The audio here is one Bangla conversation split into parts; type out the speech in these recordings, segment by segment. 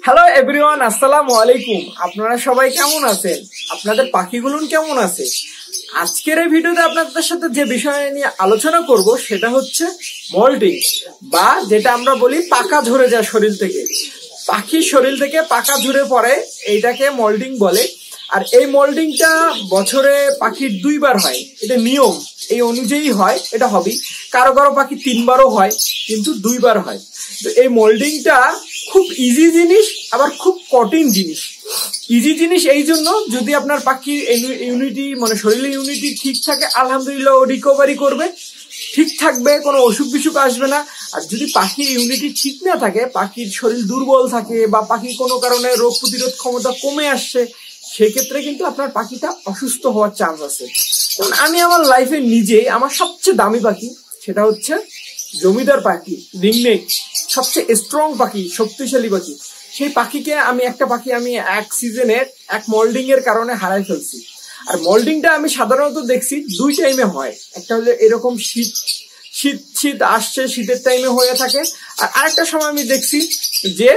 হ্যালো এভরিওয়ান, আসসালামু আলাইকুম। আপনারা সবাই কেমন আছেন? আপনাদের পাখিগুলো কেমন আছে? আজকের এই ভিডিওতে আপনাদের সাথে যে বিষয় নিয়ে আলোচনা করব সেটা হচ্ছে মল্টিং, বা যেটা আমরা বলি পাকা ঝরে যায় শরীর থেকে। পাখির শরীর থেকে পাকা ঝরে পড়ে, এইটাকে মল্টিং বলে। আর এই মল্টিংটা বছরে পাখির 2বার হয়, এটা নিয়ম, এই অনুযায়ী হয়, এটা হবি। কারো কারো পাখি 3বারও হয়, কিন্তু 2বার হয়। তো এই মোল্ডিংটা খুব ইজি জিনিস, আবার খুব কঠিন জিনিস। ইজি জিনিস এই জন্য, যদি আপনার পাখির ইউনিটি মানে শরীরের ইউনিটি ঠিক থাকে, আলহামদুলিল্লাহ ও রিকভারি করবে, ঠিক থাকবে, কোনো অসুখ বিসুখ আসবে না। আর যদি পাখির ইউনিটি ঠিক না থাকে, পাখির শরীর দুর্বল থাকে, বা পাখির কোনো কারণে রোগ প্রতিরোধ ক্ষমতা কমে আসছে, সেক্ষেত্রে কিন্তু আপনার পাখিটা অসুস্থ হওয়ার চান্স আছে। কারণ আমি আমার লাইফে নিজে, আমার সবচেয়ে দামি পাখি সেটা হচ্ছে জমিদার পাখি, রিংনেক, সবচেয়ে স্ট্রং পাখি, শক্তিশালী পাখি। সেই পাখিকে একটা পাখি আমি এক সিজনে এক মোল্ডিং এর কারণে হারাই ফেলছি। আর মোল্ডিংটা আমি সাধারণত দেখছি 2 টাইমে হয়। একটা হলো এরকম শীত শীত শীত আসছে, শীতের টাইমে হয়ে থাকে। আর আরেকটা সময় আমি দেখছি যে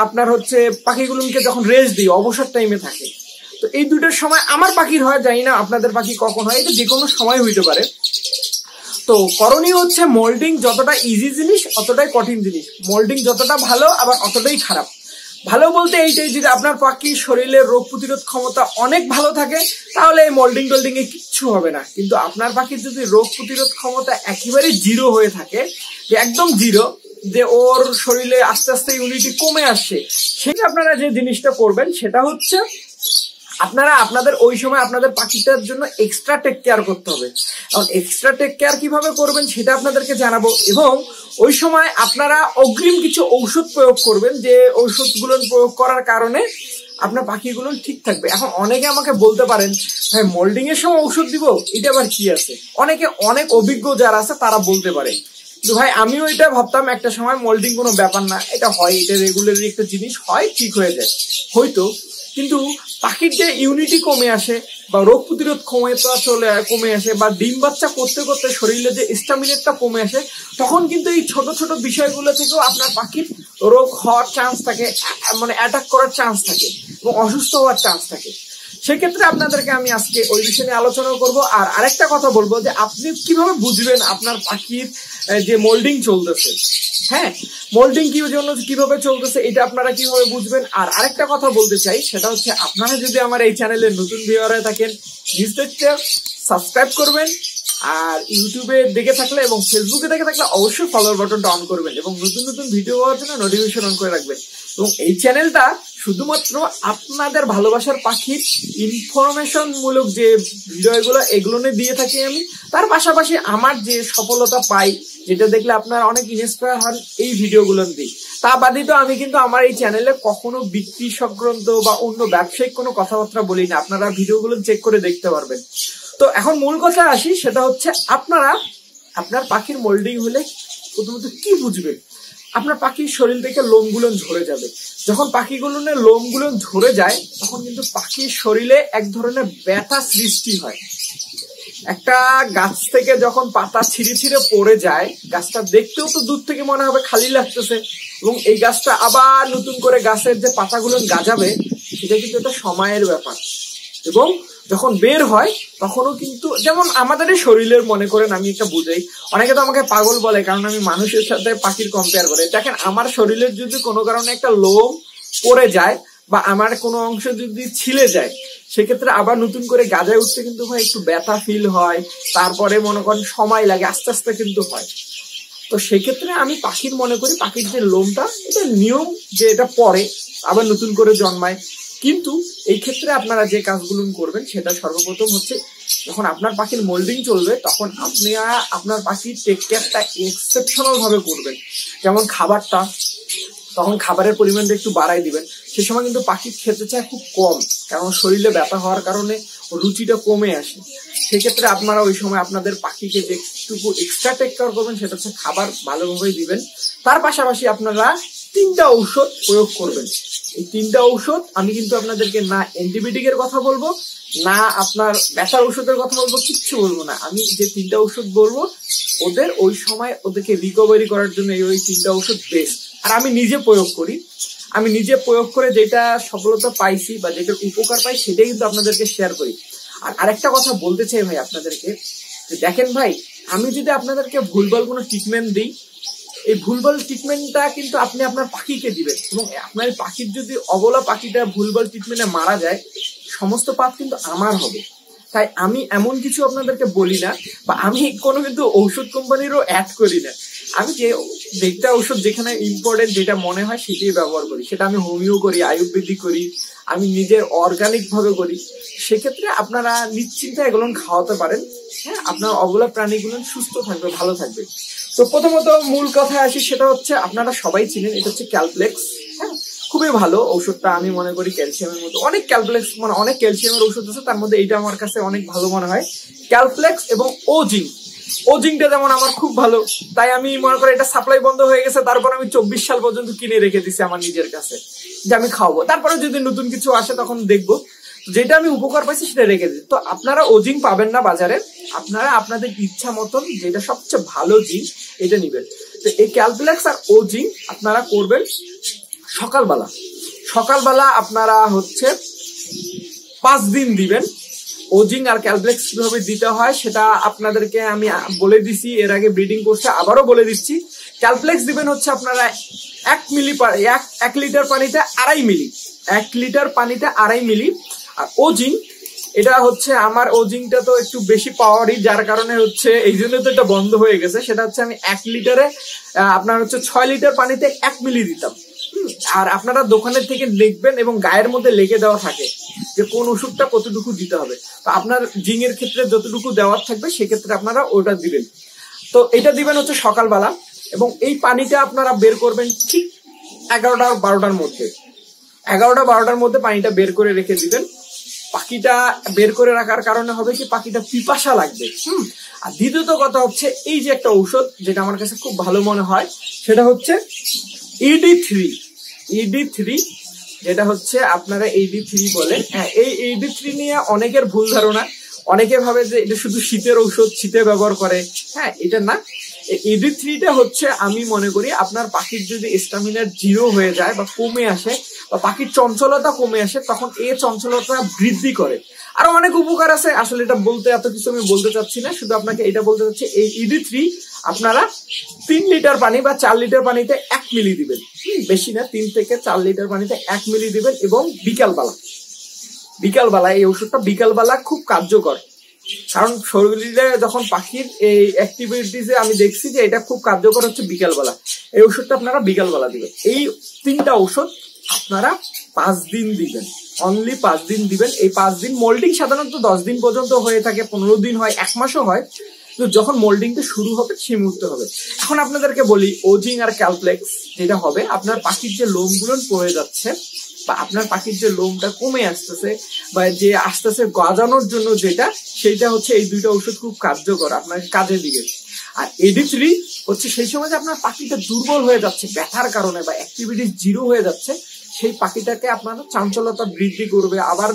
আপনার হচ্ছে পাখিগুলোকে যখন রেস্ট দিই, অবসর টাইমে থাকে। তো এই দুটোর সময় আমার পাখির হয়, জানি না আপনাদের পাখি কখন হয়, এটা যে কোনো সময় হইতে পারে। তো করণীয় হচ্ছে, মোল্ডিং যতটা ইজি জিনিস অতটাই কঠিন জিনিস। মোল্ডিং যতটা ভালো আবার অতটাই খারাপ। ভালো বলতে এইটাই, যদি আপনার পাখির শরীরের রোগ প্রতিরোধ ক্ষমতা অনেক ভালো থাকে, তাহলে এই মোল্ডিং টোল্ডিং এ কিচ্ছু হবে না। কিন্তু আপনার পাখির যদি রোগ প্রতিরোধ ক্ষমতা একেবারে জিরো হয়ে থাকে, যে একদম জিরো, যে ওর শরীরে আস্তে আস্তে ইউনিটি কমে আসছে, সেটা আপনারা যে জিনিসটা করবেন সেটা হচ্ছে, আপনারা আপনাদের ওই সময় আপনাদের পাখিটার জন্য এক্সট্রা টেক কেয়ার করতে হবে। এবং এক্সট্রা টেক কেয়ার কিভাবে করবেন সেটা আপনাদেরকে জানাবো। এবং ওই সময় আপনারা অগ্রিম কিছু ঔষধ প্রয়োগ করবেন, যে ঔষধগুলো প্রয়োগ করার কারণে আপনার পাখিগুলো ঠিক থাকবে। এখন অনেকে আমাকে বলতে পারেন, ভাই মোল্ডিং এর সময় ঔষধ দিব, এটা আবার কি আছে? অনেক অভিজ্ঞ যারা আছে তারা বলতে পারে। কিন্তু ভাই, আমিও এটা ভাবতাম একটা সময়, মোল্ডিং কোনো ব্যাপার না, এটা হয়, এটা রেগুলারলি একটা জিনিস হয়, ঠিক হয়ে যায় হয়তো। কিন্তু পাখির যে ইউনিটি কমে আসে, বা রোগ প্রতিরোধ ক্ষমতা কমে আসে, বা ডিম বাচ্চা করতে করতে শরীরে যে স্ট্যামিনাটা কমে আসে, তখন কিন্তু এই ছোট ছোট বিষয়গুলো থেকেও আপনার পাখির রোগ হওয়ার চান্স থাকে, মানে অ্যাটাক করার চান্স থাকে, এবং অসুস্থ হওয়ার চান্স থাকে। সেক্ষেত্রে আপনাদেরকে আমি আজকে ওই বিষয় নিয়ে আলোচনা করব। আর আরেকটা কথা বলবো, যে আপনি কিভাবে বুঝবেন আপনার পাখির যে মোল্ডিং চলতেছে। হ্যাঁ, মোল্ডিং কিভাবে চলতেছে, এটা আপনারা কিভাবে বুঝবেন। আর আরেকটা কথা বলতে চাই, সেটা হচ্ছে, আপনারা যদি আমার এই চ্যানেলের নতুন ভিউয়ার হয়ে থাকেন, নিশ্চয়ই সাবস্ক্রাইব করবেন। আর ইউটিউবে দেখে থাকলে এবং ফেসবুকে দেখে থাকলে অবশ্যই ফলোয়ার বাটনটা অন করবেন, এবং নতুন নতুন ভিডিও পাওয়ার জন্য নোটিফিকেশন অন করে রাখবেন। এবং এই চ্যানেলটা শুধুমাত্র আপনাদের ভালোবাসার পাখির ইনফরমেশন মূলক যে ভিডিওগুলো, এগুলো নিয়ে দিয়ে থাকি আমি। তার পাশাপাশি আমার যে সফলতা পাই, যেটা দেখলে আপনারা অনেক ইন্সপায়ার হন, এই ভিডিওগুলো দিই। তা বাদিত আমি কিন্তু আমার এই চ্যানেলে কখনো বিক্রি সংক্রান্ত বা অন্য ব্যবসায়িক কোনো কথাবার্তা বলি না। আপনারা ভিডিওগুলো চেক করে দেখতে পারবেন। তো এখন মূল কথা আসি, সেটা হচ্ছে, আপনার পাখির মোল্ডিং হলে প্রথমত কি বুঝবেন? আপনার পাখির শরীর থেকে লোমগুলো ঝরে যাবে। যখন পাখিগুলোর লোমগুলো ঝরে যায়, তখন কিন্তু পাখির শরীরে এক ধরনের ব্যথা সৃষ্টি হয়। একটা গাছ থেকে যখন পাতা ছিঁড়ে ছিঁড়ে পড়ে যায়, গাছটা দেখতেও তো দূর থেকে মনে হবে খালি লাগতেছে, এবং এই গাছটা আবার নতুন করে গাছের যে পাতাগুলো গাজাবে, সেটা কিন্তু একটা সময়ের ব্যাপার। এবং যখন বের হয়, তখনও কিন্তু, যেমন আমাদের শরীরের, মনে করেন আমি একটা বুঝাই, অনেকে তো আমাকে পাগল বলে, কারণ আমি মানুষের সাথে পাখির কম্পেয়ার করে। দেখেন, আমার শরীরের যদি কোনো কারণে একটা লোম পড়ে যায়, বা আমার কোনো অংশ যদি ছিলে যায়, সেক্ষেত্রে আবার নতুন করে গাজায় উঠতে কিন্তু ভাই একটু ব্যথা ফিল হয়। তারপরে মনে করেন সময় লাগে, আস্তে আস্তে কিন্তু হয়। তো সেক্ষেত্রে আমি পাখির মনে করি, পাখির যে লোমটা, এটা নিয়ম, যে এটা পড়ে আবার নতুন করে জন্মায়। কিন্তু এই ক্ষেত্রে আপনারা যে কাজগুলো করবেন, সেটা সর্বপ্রথম হচ্ছে, যখন আপনার পাখির মোল্ডিং চলবে, তখন আপনার পাখির টেক কেয়ারটা এক্সেপশনাল ভাবে করবেন। যেমন তখন খাবারের পরিমাণটা একটু বাড়াই দিবেন। সে সময় কিন্তু পাখি খেতে চায় খুব কম, কারণ শরীরে ব্যথা হওয়ার কারণে রুচিটা কমে আসে। সেক্ষেত্রে আপনারা ওই সময় আপনাদের পাখিকে যেটুকু এক্সট্রা টেক কেয়ার করবেন, সেটা হচ্ছে খাবার ভালোভাবে দিবেন। তার পাশাপাশি আপনারা 3টা ঔষধ প্রয়োগ করবেন। এই 3টা ঔষধ আমি কিন্তু আপনাদেরকে না অ্যান্টিবায়োটিকের কথা বলবো, না আপনার ব্যথার ওষুধের কথা বলবো, কিচ্ছু বলবো না। আমি যে 3টা ঔষধ বলবো, ওই সময় ওদেরকে রিকভারি করার জন্য ওই 3টা ঔষধ বেস্ট। আর আমি নিজে প্রয়োগ করি। আমি নিজে প্রয়োগ করে যেটা সফলতা পাইছি বা যেটা উপকার পাই সেটাই কিন্তু আপনাদেরকে শেয়ার করি। আর আরেকটা কথা বলতে চাই ভাই আপনাদেরকে, দেখেন ভাই, আমি যদি আপনাদেরকে ভুলভাল কোনো ট্রিটমেন্ট দিই, এই ভুলভাল ট্রিটমেন্টটা কিন্তু আপনি আপনার পাখিকে দিবেন, এবং আপনার পাখির যদি অবলা পাখিটা ভুলভাল ট্রিটমেন্টে মারা যায়, সমস্ত পাপ কিন্তু আমার হবে। তাই আমি এমন কিছু আপনাদেরকে বলি না, বা আমি কোনো কিন্তু ঔষধ কোম্পানিরও অ্যাড করি না। আমি যেটা ঔষধ যেখানে ইম্পর্টেন্ট যেটা মনে হয় সেটাই ব্যবহার করি, সেটা আমি হোমিও করি, আয়ুর্বেদিক করি, আমি নিজের অর্গানিক ভাবে করি। সেক্ষেত্রে আপনারা নিশ্চিন্তে এগুলো খাওয়াতে পারেন। হ্যাঁ, আপনার অবলা প্রাণীগুলো সুস্থ থাকবে, ভালো থাকবে। তো প্রথমত মূল কথায় আসি, সেটা হচ্ছে আপনারা সবাই চিনেন, এটা হচ্ছে ক্যালপ্লেক্স। হ্যাঁ, খুবই ভালো ঔষধটা, আমি মনে করি ক্যালসিয়ামের মতো অনেক ক্যালপ্লেক্স মানে অনেক ক্যালসিয়ামের ওষুধ আছে, তার মধ্যে এইটা আমার কাছে অনেক ভালো মনে হয়, ক্যালপ্লেক্স এবং ওজিং। ওজিংটা যেমন আমার খুব ভালো, তাই আমি মনে করি এটা সাপ্লাই বন্ধ হয়ে গেছে, তারপর আমি 24 সাল পর্যন্ত কিনে রেখে দিছি আমার নিজের কাছে, যে আমি খাওয়াবো, তারপরে যদি নতুন কিছু আসে তখন দেখবো। যেটা আমি উপকার পাইছি সেটা রেখে দিই। তো আপনারা ওজিং পাবেন না বাজারে, আপনারা আপনাদের ইচ্ছা মতন যেটা সবচেয়ে ভালো জিন এটা নিবেন। তো এই ক্যালপ্লেক্স আর ওজিং আপনারা করবেন সকালবেলা। সকালবেলা আপনারা হচ্ছে 5 দিন দিবেন। ওজিং আর ক্যালপ্লেক্স কিভাবে দিতে হয় সেটা আপনাদেরকে আমি বলে দিছি এর আগে ব্রিডিং কোর্সে, আবারও বলে দিচ্ছি। ক্যালপ্লেক্স দিবেন হচ্ছে আপনারা 1 লিটার পানিতে 2.5 মিলি, 1 লিটার পানিতে 2.5 মিলি। আর ওজিং, এটা হচ্ছে আমার ওজিংটা তো একটু বেশি পাওয়ারই, যার কারণে হচ্ছে এই জন্য তো এটা বন্ধ হয়ে গেছে। সেটা হচ্ছে আমি 1 লিটারে আপনার হচ্ছে 6 লিটার পানিতে 1 মিলি দিতাম। আর আপনারা দোকানের থেকে দেখবেন এবং গায়ের মধ্যে লেগে দেওয়া থাকে যে কোন ওষুধটা কতটুকু দিতে হবে। তো আপনার জিং এর ক্ষেত্রে যতটুকু দেওয়ার থাকবে সেক্ষেত্রে আপনারা ওটা দিবেন। তো এটা দিবেন হচ্ছে সকালবেলা, এবং এই পানিটা আপনারা বের করবেন ঠিক 11টা-12টার মধ্যে। 11টা-12টার মধ্যে পানিটা বের করে রেখে দিবেন। পাখিটা বের করে রাখার কারণে হবে কি, পাখিটা পিপাসা লাগবে। আর দ্বিতীয়ত কথা হচ্ছে, এই যে একটা ঔষধ যেটা আমার কাছে খুব ভালো মনে হয়, সেটা হচ্ছে ED3, যেটা হচ্ছে আপনারা ED3 বলেন। হ্যাঁ, এই ED3 নিয়ে অনেকের ভুল ধারণা, অনেকে ভাবে যে এটা শুধু শীতের ঔষধ, শীতে ব্যবহার করে। হ্যাঁ, এটা না। ED3টা হচ্ছে আমি মনে করি আপনার পাখির যদি স্ট্যামিনা 0 হয়ে যায় বা কমে আসে, বা পাখির চঞ্চলতা কমে আসে, তখন এই চঞ্চলতা বৃদ্ধি করে। আরো অনেক উপকার আছে, আসলে এটা বলতে এত কিছু আমি বলতে চাচ্ছি না, শুধু আপনাকে এটা বলতে চাচ্ছি, এই ED3 আপনারা 3 লিটার পানি বা 4 লিটার পানিতে 1 মিলি দিবেন। বেশি না, 3 থেকে 4 লিটার পানিতে 1 মিলি দিবেন। এবং বিকালবেলা এই ওষুধটা বিকালবেলা খুব কার্যকর, কারণ শরীরে যখন পাখির এই অ্যাক্টিভিটিসে আমি দেখছি যে এটা খুব কার্যকর হচ্ছে বিকালবেলা। এই ওষুধটা আপনারা বিকালবেলা দিবেন। এই 3টা ওষুধ আপনারা 5 দিন দিবেন, অনলি 5 দিন দিবেন। এই 5 দিন, মোল্ডিং সাধারণত 10 দিন পর্যন্ত হয়ে থাকে, 15 দিন হয়, 1 মাসও হয়। তো যখন মোল্ডিংটা শুরু হবে সেই মুহূর্তে হবে। এখন আপনাদেরকে বলি, ওজিং আর ক্যালপ্লেক্স যেটা হবে, আপনার পাখির যে লোমগুলো পড়ে যাচ্ছে, বা আপনার পাখির যে লোমটা কমে আসতেছে, বা যে আসতেছে গজানোর জন্য যেটা, সেইটা হচ্ছে এই 2টা ওষুধ খুব কার্যকর, আপনাকে কাজে দিবে। আর ED3 হচ্ছে সেই সময় যে আপনার পাখিটা দুর্বল হয়ে যাচ্ছে ব্যথার কারণে, বা অ্যাক্টিভিটি 0 হয়ে যাচ্ছে, সেই পাখিটাকে আপনার চাঞ্চলতা বৃদ্ধি করবে, আবার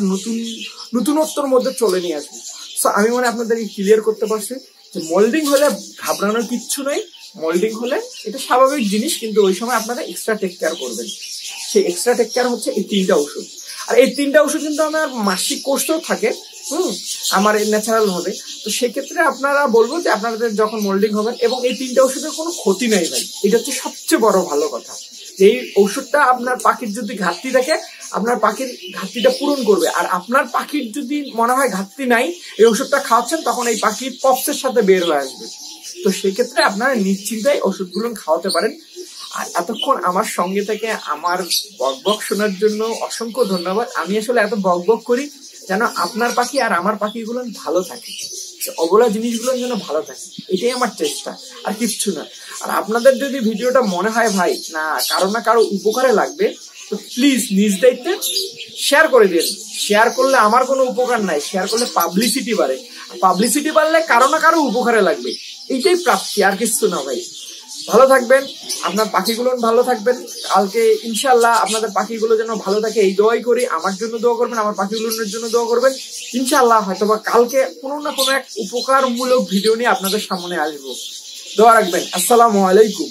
নতুনত্বর মধ্যে চলে নিয়ে আসবে। সো আমি মনে আপনাদেরকে ক্লিয়ার করতে পারছি যে মোল্ডিং হলে ঘাবড়ানোর কিচ্ছু নেই। মোল্ডিং হলে এটা স্বাভাবিক জিনিস, কিন্তু ওই সময় আপনারা এক্সট্রা টেক কেয়ার করবেন। সেই এক্সট্রা টেক কেয়ার হচ্ছে এই 3টা ওষুধ। আর এই 3টা ওষুধ কিন্তু আমার মাসিক কোর্সেও থাকে, আমার ন্যাচারাল ভাবে। তো সেক্ষেত্রে আপনারা বলবো যে আপনাদের যখন মোল্ডিং হবেন, এবং এই 3টা ওষুধের কোনো ক্ষতি নেই ভাই, এটা হচ্ছে সবচেয়ে বড় ভালো কথা। এই ওষুধটা আপনার পাখির যদি ঘাটতি থাকে, আপনার পাখির ঘাটতিটা পূরণ করবে। আর আপনার পাখির যদি মনে হয় ঘাটতি নাই, এই ওষুধটা খাওয়াচ্ছেন, তখন এই পাখি পপসের সাথে বের হয়ে আসবে। তো সেক্ষেত্রে আপনারা নিশ্চিন্তায় ওষুধগুলো খাওয়াতে পারেন। আর এতক্ষণ আমার সঙ্গে থেকে আমার বকবক শোনার জন্য অসংখ্য ধন্যবাদ। আমি আসলে এত বকবক করি যেন আপনার পাখি আর আমার পাখিগুলো ভালো থাকে, অবলা জিনিসগুলো যেন ভালো থাকে, এটাই আমার চেষ্টা, আর কিচ্ছু না। আর আপনাদের যদি ভিডিওটা মনে হয় ভাই না কারো উপকারে লাগবে, তো প্লিজ নিজ দায়িত্বে শেয়ার করে দিন। শেয়ার করলে আমার কোনো উপকার নাই, শেয়ার করলে পাবলিসিটি বাড়ে, পাবলিসিটি বাড়লে কারো উপকারে লাগবে, এইটাই প্রাপ্তি, আর কিছু না ভাই। ভালো থাকবেন, আপনার পাখিগুলো ভালো থাকবেন। কালকে ইনশাল্লাহ আপনাদের পাখিগুলো যেন ভালো থাকে এই দোয়াই করি। আমার জন্য দোয়া করবেন, আমার পাখিগুলোর জন্য দোয়া করবেন। ইনশাল্লাহ হয়তোবা কালকে কোনো না কোনো এক উপকারমূলক ভিডিও নিয়ে আপনাদের সামনে আসবো। দোয়া রাখবেন। আসসালামু আলাইকুম।